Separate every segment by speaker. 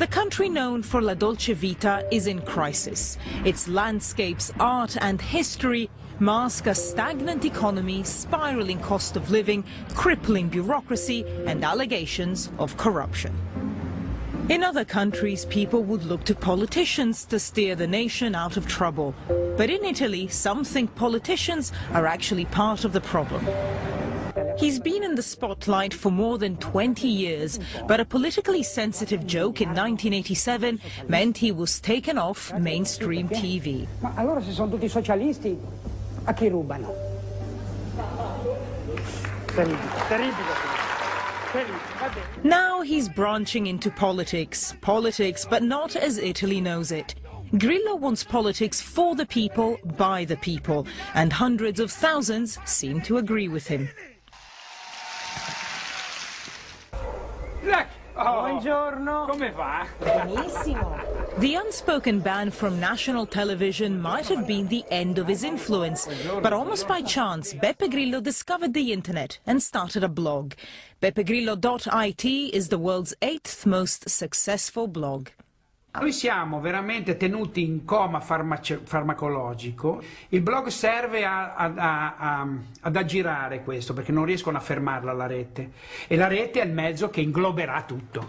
Speaker 1: The country known for La Dolce Vita is in crisis. Its landscapes, art and history mask a stagnant economy, spiraling cost of living, crippling bureaucracy and allegations of corruption. In other countries, people would look to politicians to steer the nation out of trouble. But in Italy, some think politicians are actually part of the problem. He's been in the spotlight for more than 20 years, but a politically sensitive joke in 1987 meant he was taken off mainstream TV.
Speaker 2: Ma allora se sono tutti socialisti, a chi rubano? Terribile.
Speaker 1: Now he's branching into politics, but not as Italy knows it. Grillo wants politics for the people, by the people, and hundreds of thousands seem to agree with him.
Speaker 2: Buongiorno.
Speaker 3: Come va?
Speaker 2: Benissimo.
Speaker 1: The unspoken ban from national television might have been the end of his influence, but almost by chance, Beppe Grillo discovered the internet and started a blog. BeppeGrillo.it is the world's 8th most successful blog.
Speaker 3: Noi siamo veramente tenuti in coma farmacologico. Il blog serve ad aggirare questo, perché non riescono a fermarla la rete. E la rete è il mezzo che ingloberà tutto.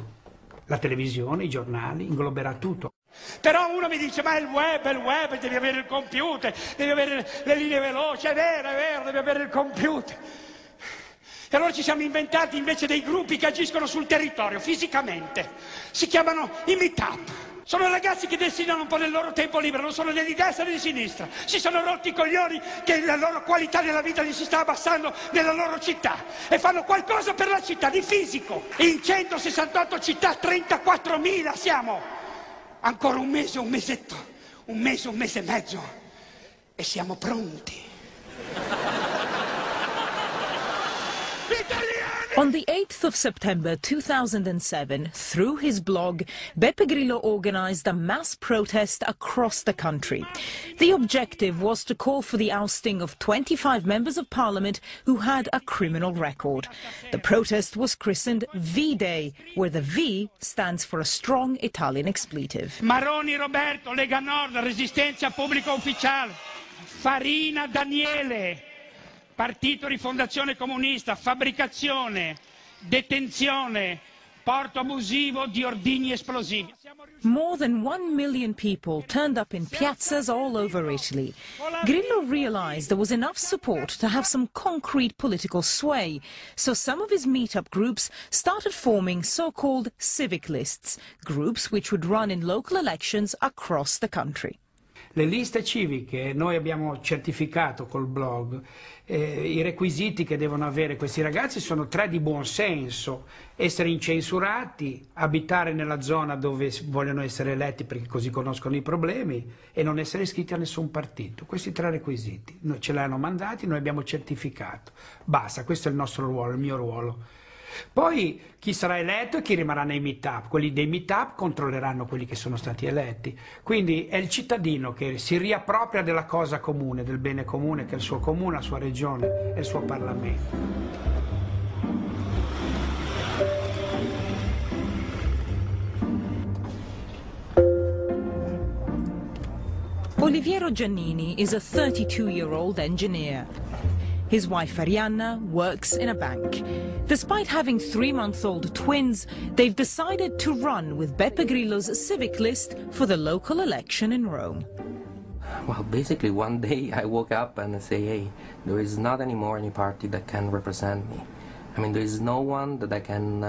Speaker 3: La televisione, i giornali, ingloberà tutto.
Speaker 4: Però uno mi dice, ma il web, devi avere il computer, devi avere le linee veloci, è vero, devi avere il computer. E allora ci siamo inventati invece dei gruppi che agiscono sul territorio, fisicamente. Si chiamano i meet-up. Sono ragazzi che destinano un po' del loro tempo libero, non sono né di destra né di sinistra. Si sono rotti i coglioni che la loro qualità della vita gli si sta abbassando nella loro città. E fanno qualcosa per la città, di fisico. In 168 città, 34.000 siamo. Ancora un mese, un mesetto, un mese e mezzo. E siamo pronti.
Speaker 1: On the 8th of September 2007, through his blog, Beppe Grillo organized a mass protest across the country. The objective was to call for the ousting of 25 members of parliament who had a criminal record. The protest was christened V-Day, where the V stands for a strong Italian expletive.
Speaker 4: Maroni Roberto, Lega Nord, Resistenza Pubblica Ufficiale. Farina Daniele, Partito Rifondazione Comunista, fabbricazione, detenzione, porto abusivo di ordigni esplosivi.
Speaker 1: More than 1 million people turned up in piazzas all over Italy. Grillo realized there was enough support to have some concrete political sway, so some of his meet-up groups started forming so-called civic lists, groups which would run in local elections across the country.
Speaker 3: Le liste civiche, noi abbiamo certificato col blog, i requisiti che devono avere questi ragazzi sono 3 di buon senso: essere incensurati, abitare nella zona dove vogliono essere eletti perché così conoscono i problemi e non essere iscritti a nessun partito. Questi 3 requisiti noi ce l'hanno mandati, noi abbiamo certificato. Basta, questo è il nostro ruolo, il mio ruolo. Poi chi sarà eletto e chi rimarrà nei meet-up. Quelli dei meet-up controlleranno quelli che sono stati eletti. Quindi è il cittadino che si riappropria della cosa comune, del bene comune, che è il suo comune, la sua regione e il suo Parlamento.
Speaker 1: Oliviero Giannini is a 32-year-old engineer. His wife Arianna works in a bank. Despite having 3-month-old twins, they've decided to run with Beppe Grillo's civic list for the local election in Rome.
Speaker 5: Well, basically one day I woke up and I say, hey, there is not anymore any party that can represent me. I mean, there is no one that I can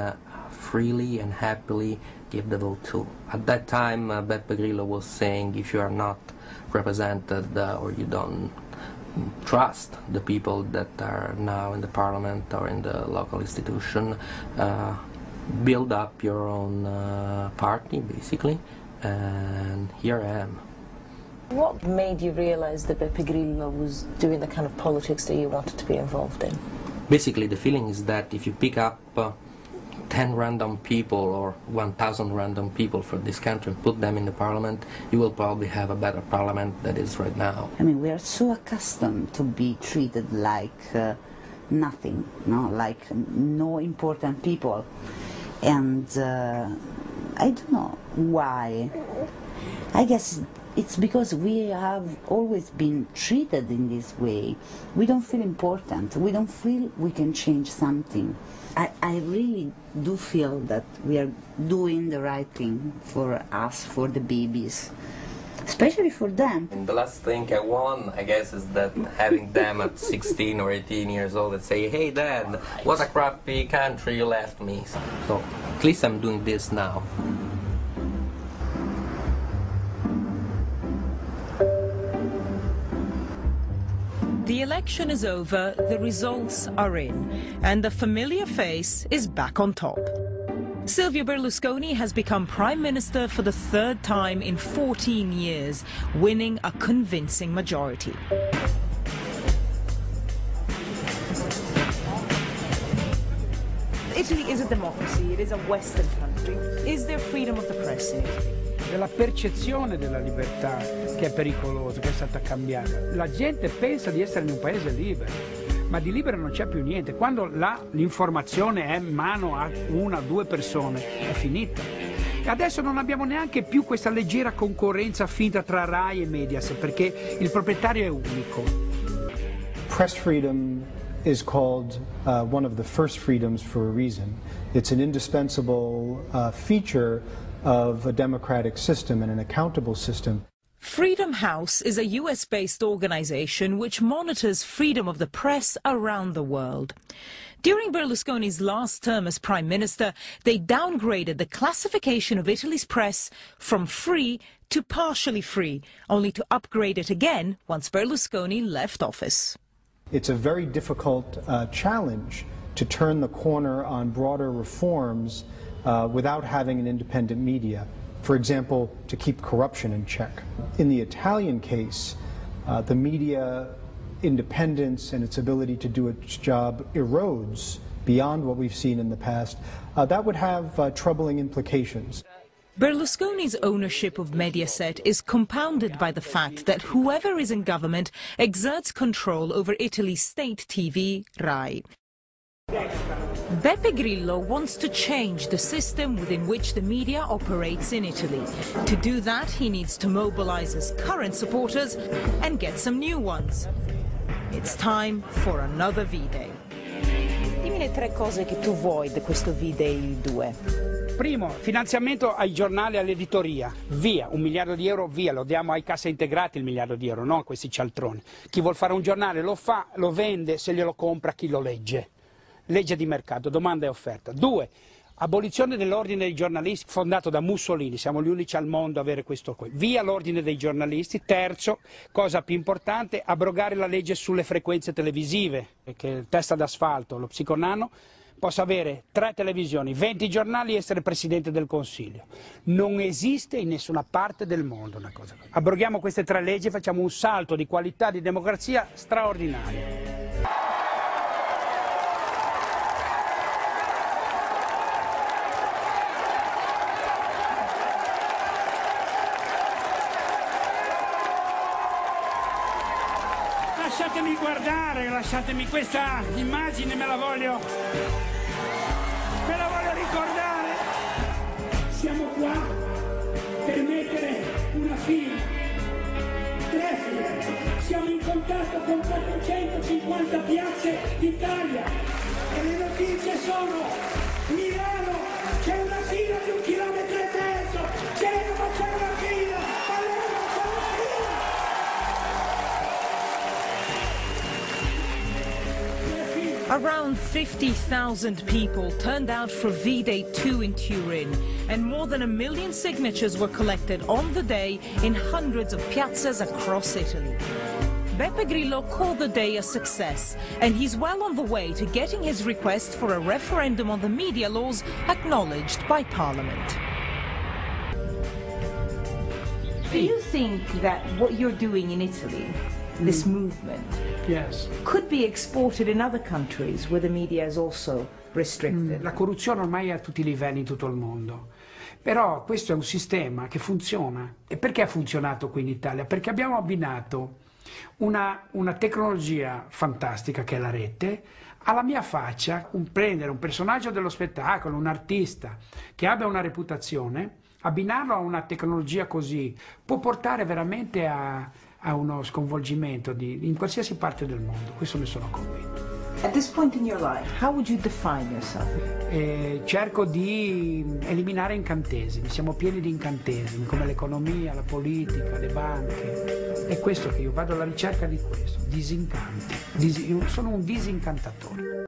Speaker 5: freely and happily give the vote to. At that time, Beppe Grillo was saying, if you are not represented or you don't trust the people that are now in the parliament or in the local institution, build up your own party, basically, and here I am.
Speaker 6: What made you realize that Beppe Grillo was doing the kind of politics that you wanted to be involved in?
Speaker 5: Basically, the feeling is that if you pick up 10 random people or 1,000 random people from this country and put them in the parliament, you will probably have a better parliament than is right now.
Speaker 7: I mean, we are so accustomed to be treated like nothing, no? Like no important people. And I don't know why. I guess it's because we have always been treated in this way. We don't feel important. We don't feel we can change something. I really do feel that we are doing the right thing for us, for the babies, especially for them.
Speaker 5: And the last thing I want, I guess, is that having them at 16 or 18 years old that say, "Hey Dad, what a crappy country you left me." So at least I'm doing this now.
Speaker 1: The election is over, the results are in, and the familiar face is back on top. Silvio Berlusconi has become Prime Minister for the third time in 14 years, winning a convincing majority. Italy is a democracy, it is a Western country. Is there freedom of the press in Italy?
Speaker 3: Della percezione della libertà che è pericolosa, che è stata cambiata. La gente pensa di essere in un paese libero, ma di libero non c'è più niente. Quando l'informazione è in mano a una o due persone, è finita. E adesso non abbiamo neanche più questa leggera concorrenza finta tra Rai e Mediaset, perché il proprietario è unico.
Speaker 8: Press freedom is called one of the first freedoms for a reason. It's an indispensable feature of a democratic system and an accountable system.
Speaker 1: Freedom House is a US-based organization which monitors freedom of the press around the world. During Berlusconi's last term as Prime Minister, they downgraded the classification of Italy's press from free to partially free, only to upgrade it again once Berlusconi left office.
Speaker 8: It's a very difficult challenge to turn the corner on broader reforms without having an independent media. For example, to keep corruption in check. In the Italian case, the media independence and its ability to do its job erodes beyond what we've seen in the past. That would have troubling implications.
Speaker 1: Berlusconi's ownership of Mediaset is compounded by the fact that whoever is in government exerts control over Italy's state TV, Rai. Beppe Grillo wants to change the system within which the media operates in Italy. To do that, he needs to mobilize his current supporters and get some new ones. It's time for another V-Day. Dimmi le tre cose che tu vuoi di questo V-Day 2.
Speaker 3: Primo, finanziamento ai giornali e all'editoria, via, 1 miliardo di euro, via, lo diamo ai cassa integrati il miliardo di euro, non a questi cialtroni. Chi vuol fare un giornale lo fa, lo vende, se glielo compra chi lo legge. Legge di mercato, domanda e offerta. 2. Abolizione dell'ordine dei giornalisti fondato da Mussolini, siamo gli unici al mondo a avere questo qui. Via l'ordine dei giornalisti. 3, cosa più importante, abrogare la legge sulle frequenze televisive, che il testa d'asfalto, lo psiconano, possa avere 3 televisioni, 20 giornali e essere Presidente del Consiglio. Non esiste in nessuna parte del mondo una cosa così. Abroghiamo queste 3 leggi e facciamo un salto di qualità di democrazia straordinario.
Speaker 4: Lasciatemi guardare, lasciatemi questa immagine, me la voglio ricordare. Siamo qua per mettere una fine, 3 file. Siamo in contatto con 450 piazze d'Italia e le notizie sono: Milano c'è una fila di 1,5 chilometri, Genova c'è una fila, Palermo c'è una fila.
Speaker 1: Around 50,000 people turned out for V-Day 2 in Turin, and more than 1 million signatures were collected on the day in hundreds of piazzas across Italy. Beppe Grillo called the day a success, and he's well on the way to getting his request for a referendum on the media laws acknowledged by Parliament. Do you think that what you're doing in Italy, this movement,
Speaker 3: Yes.
Speaker 1: could be exported in other countries where the media is also restricted?
Speaker 3: La corruzione ormai è a tutti i livelli in tutto il mondo, però questo è un sistema che funziona. E perché ha funzionato qui in Italia? Perché abbiamo abbinato una tecnologia fantastica che è la rete alla mia faccia, prendere un personaggio dello spettacolo, un artista che abbia una reputazione, abbinarlo a una tecnologia così può portare veramente a uno sconvolgimento in qualsiasi parte del mondo, questo ne sono convinto.
Speaker 1: At this point in your life, how would you define yourself?
Speaker 3: Cerco di eliminare incantesimi, siamo pieni di incantesimi, come l'economia, la politica, le banche. È questo che io vado alla ricerca di questo, disincanti. Sono un disincantatore.